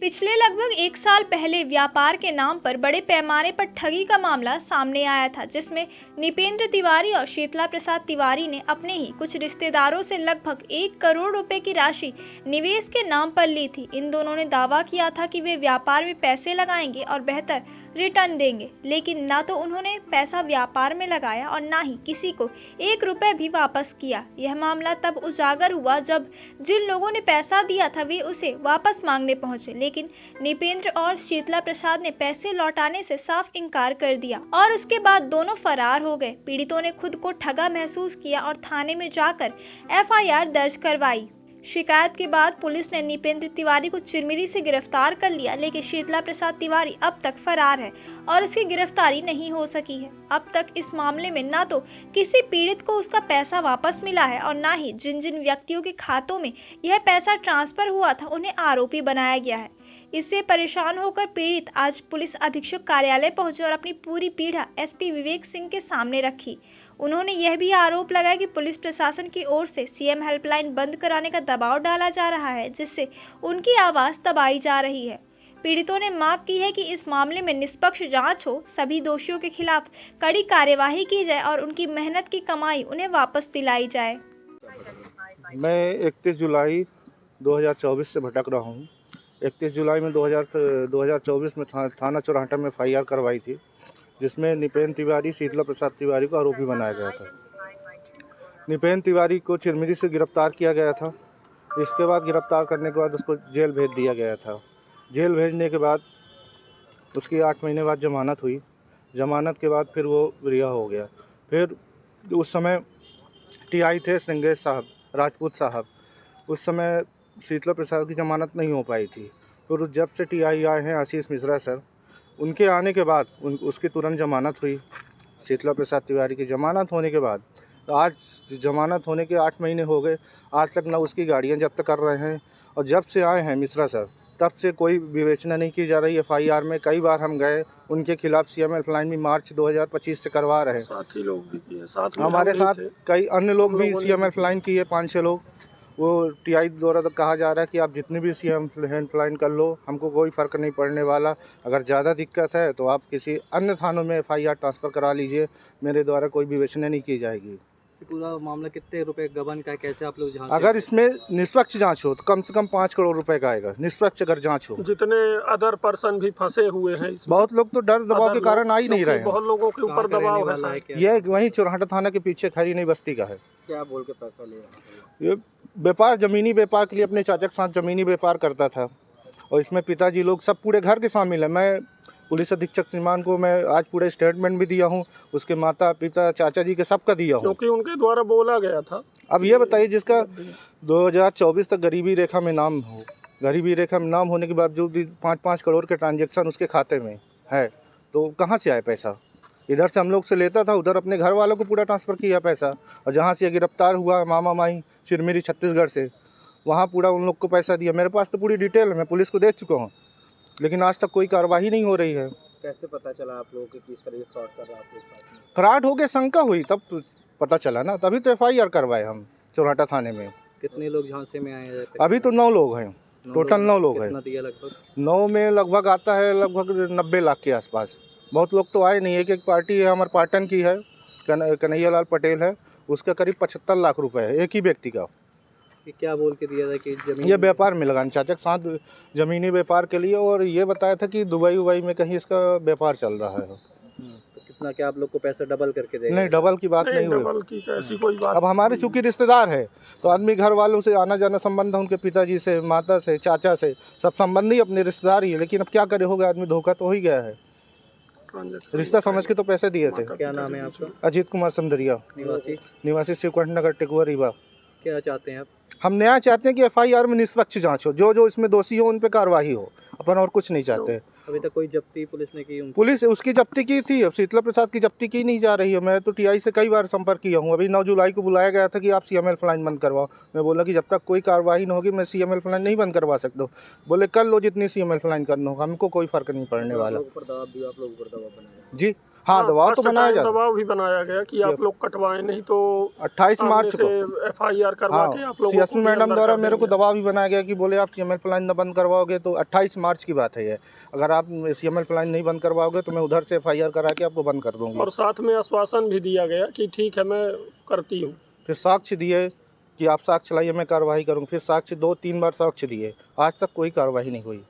पिछले लगभग 1 साल पहले व्यापार के नाम पर बड़े पैमाने पर ठगी का मामला सामने आया था, जिसमें निपेंद्र तिवारी और शीतला प्रसाद तिवारी ने अपने ही कुछ रिश्तेदारों से लगभग 1 करोड़ रुपए की राशि निवेश के नाम पर ली थी। इन दोनों ने दावा किया था कि वे व्यापार में पैसे लगाएंगे और बेहतर रिटर्न देंगे, लेकिन न तो उन्होंने पैसा व्यापार में लगाया और न ही किसी को 1 रुपए भी वापस किया। यह मामला तब उजागर हुआ जब जिन लोगों ने पैसा दिया था वे उसे वापस मांगने पहुंचे, लेकिन निपेंद्र और शीतला प्रसाद ने पैसे लौटाने से साफ इनकार कर दिया और उसके बाद दोनों फरार हो गए। पीड़ितों ने खुद को ठगा महसूस किया और थाने में जाकर एफआईआर दर्ज करवाई। शिकायत के बाद पुलिस ने निपेंद्र तिवारी को चिरमिरी से गिरफ्तार कर लिया, लेकिन शीतला प्रसाद तिवारी अब तक फरार है और उसकी गिरफ्तारी नहीं हो सकी है। अब तक इस मामले में न तो किसी पीड़ित को उसका पैसा वापस मिला है और न ही जिन जिन व्यक्तियों के खातों में यह पैसा ट्रांसफर हुआ था उन्हें आरोपी बनाया गया है। इससे परेशान होकर पीड़ित आज पुलिस अधीक्षक कार्यालय पहुंचे और अपनी पूरी पीड़ा एसपी विवेक सिंह के सामने रखी। उन्होंने यह भी आरोप लगाया कि पुलिस प्रशासन की ओर से सीएम हेल्पलाइन बंद कराने का दबाव डाला जा रहा है, जिससे उनकी आवाज दबाई जा रही है। पीड़ितों ने मांग की है कि इस मामले में निष्पक्ष जांच हो, सभी दोषियों के खिलाफ कड़ी कार्यवाही की जाए और उनकी मेहनत की कमाई उन्हें वापस दिलाई जाए। मैं 31 जुलाई 2024 से भटक रहा हूँ। 31 जुलाई में 2024 में थाना चौराहा में एफआईआर करवाई थी, जिसमें निपेंद्र तिवारी, शीतला प्रसाद तिवारी को आरोपी बनाया गया था। निपेंद्र तिवारी को चिरमिरी से गिरफ्तार किया गया था। इसके बाद गिरफ्तार करने के बाद उसको जेल भेज दिया गया था। जेल भेजने के बाद उसकी 8 महीने बाद जमानत हुई। जमानत के बाद फिर वो रिहा हो गया। फिर उस समय टीआई थे सिंगेश साहब, राजपूत साहब। उस समय शीतला प्रसाद की जमानत नहीं हो पाई थी। फिर जब से टीआई आए हैं आशीष मिश्रा सर, उनके आने के बाद उसकी तुरंत जमानत हुई। शीतला प्रसाद तिवारी की जमानत होने के बाद आज जमानत होने के 8 महीने हो गए, आज तक ना उसकी गाड़ियां जब्त कर रहे हैं। और जब से आए हैं मिश्रा सर, तब से कोई विवेचना नहीं की जा रही। एफआईआर में कई बार हम गए, उनके खिलाफ सीएम हेल्पलाइन भी मार्च 2025 से करवा रहे हैं। साथी लोग भी किए, साथ में हमारे साथ कई अन्य लोग भी सीएम हेल्पलाइन किए, 5-6 लोग। वो टीआई द्वारा तो कहा जा रहा है कि आप जितनी भी सीएम हेल्पलाइन कर लो, हमको कोई फ़र्क नहीं पड़ने वाला। अगर ज़्यादा दिक्कत है तो आप किसी अन्य थानों में एफआईआर ट्रांसफ़र करा लीजिए, मेरे द्वारा कोई विवेचना नहीं की जाएगी। पूरा मामला कितने रुपए गबन का है, कैसे आप लोग जांच? अगर इसमें निष्पक्ष जांच हो तो कम से कम 5 करोड़ रुपए का आएगा। निष्पक्ष अगर जांच हो। जितने अदर पर्सन भी फंसे हुए हैं इसमें, बहुत लोग तो डर दबाव के कारण आ ही नहीं रहे हैं। बहुत लोगों के ऊपर दबाव है। ये वहीं चौराहा थाना के पीछे खरी नई बस्ती का है। क्या बोल के पैसा ले रहा है? ये व्यापार, जमीनी व्यापार के लिए अपने चाचा के साथ जमीनी व्यापार करता था और इसमें पिताजी लोग सब पूरे घर के शामिल है। मैं पुलिस अधीक्षक श्रीमान को मैं आज पूरे स्टेटमेंट भी दिया हूँ, उसके माता पिता चाचा जी के सबका दिया हूँ, क्योंकि उनके द्वारा बोला गया था। अब ये बताइए, जिसका 2024 तक गरीबी रेखा में नाम हो, गरीबी रेखा में नाम होने के बावजूद भी 5-5 करोड़ के ट्रांजेक्शन उसके खाते में है, तो कहाँ से आए पैसा? इधर से हम लोग से लेता था, उधर अपने घर वालों को पूरा ट्रांसफ़र किया पैसा। और जहाँ से गिरफ्तार हुआ मामा माई चिरमिरी छत्तीसगढ़ से, वहाँ पूरा उन लोग को पैसा दिया। मेरे पास तो पूरी डिटेल है, मैं पुलिस को दे चुका हूँ, लेकिन आज तक कोई कार्रवाई नहीं हो रही है। कैसे पता चला आप लोगों को किस तरह से फ्रॉड कर रहा है? फ्रॉड हो के शंका हुई तब तो पता चला ना, तभी तो एफआईआर करवाए हम चौराहा थाने में। कितने लोग झांसे में आए हैं? अभी तो 9 लोग हैं, टोटल 9 लोग हैं। कितना दिया लगभग? 9 में लगभग आता है लगभग 90 लाख के आसपास। बहुत लोग तो आए नहीं। एक पार्टी है हमारे पाटन की है, कन्हैया लाल पटेल है, उसका करीब 75 लाख रुपए है एक ही व्यक्ति का। क्या बोल के दिया था कि जमीन ये व्यापार में लगाना चाचा के साथ जमीनी व्यापार के लिए, और ये बताया था कि दुबई में कहीं इसका व्यापार चल रहा है। तो कितना, क्या आप लोग को पैसा डबल करके देगा? नहीं, डबल की बात नहीं हुई। डबल की ऐसी कोई बात। अब हमारे चूंकि रिश्तेदार है तो आदमी घर वालों से आना जाना संबंध है, उनके पिताजी से, माता से, चाचा से, सब संबंधी अपने रिश्तेदार ही है। लेकिन अब क्या करे, हो गया आदमी, धोखा तो हो ही गया है। रिश्ता समझ के तो पैसे दिए थे। क्या नाम है आपका? अजीत कुमार समदरिया, निवासी शिवकुंड नगर, टिकुआ, रीवा। क्या चाहते हैं आप? हम न्याय चाहते हैं कि एफआईआर में निष्पक्ष जांच हो, जो जो इसमें दोषी हो उन पे कार्रवाई हो, अपन और कुछ नहीं चाहते। अभी तक कोई जब्ती पुलिस ने की? पुलिस उसकी जब्ती की थी, अब शीतला प्रसाद की जब्ती की नहीं जा रही है। मैं तो टीआई से कई बार संपर्क किया हूँ। अभी 9 जुलाई को बुलाया गया था कि आप सीएम हेल्पलाइन बंद करवाओ। मैं बोला कि जब तक कोई कार्रवाई न होगी मैं सीएम हेल्पलाइन नहीं बंद करवा सकता। बोले कर लो जितनी सीएम हेल्पलाइन करना होगा, हमको कोई फर्क नहीं पड़ने वाला। आप लोग ऊपर दबाव जी हाँ, दबाव तो फर्स्ट बनाया टाइम जा रहा दबाव भी बनाया गया कि आप लोग कटवाएं, नहीं तो 28 मार्च को। FIR करवा के आप लोगों सीएसपी को भी मैडम अंदर द्वारा कर मेरे को देंगे। दबाव भी बनाया गया कि बोले आप सीएमएल प्लान न बंद करवाओगे तो 28 मार्च की बात है ये। अगर आप सीएमएल प्लान नहीं बंद करवाओगे तो मैं उधर से FIR करा के आपको बंद कर दूंगी। और साथ में आश्वासन भी दिया गया कि ठीक है मैं करती हूँ। फिर साक्ष्य दिए कि आप साक्ष्य लाइए, मैं कार्रवाई करूँगी। फिर साक्ष्य 2-3 बार साक्ष्य दिए, आज तक कोई कार्रवाई नहीं हुई।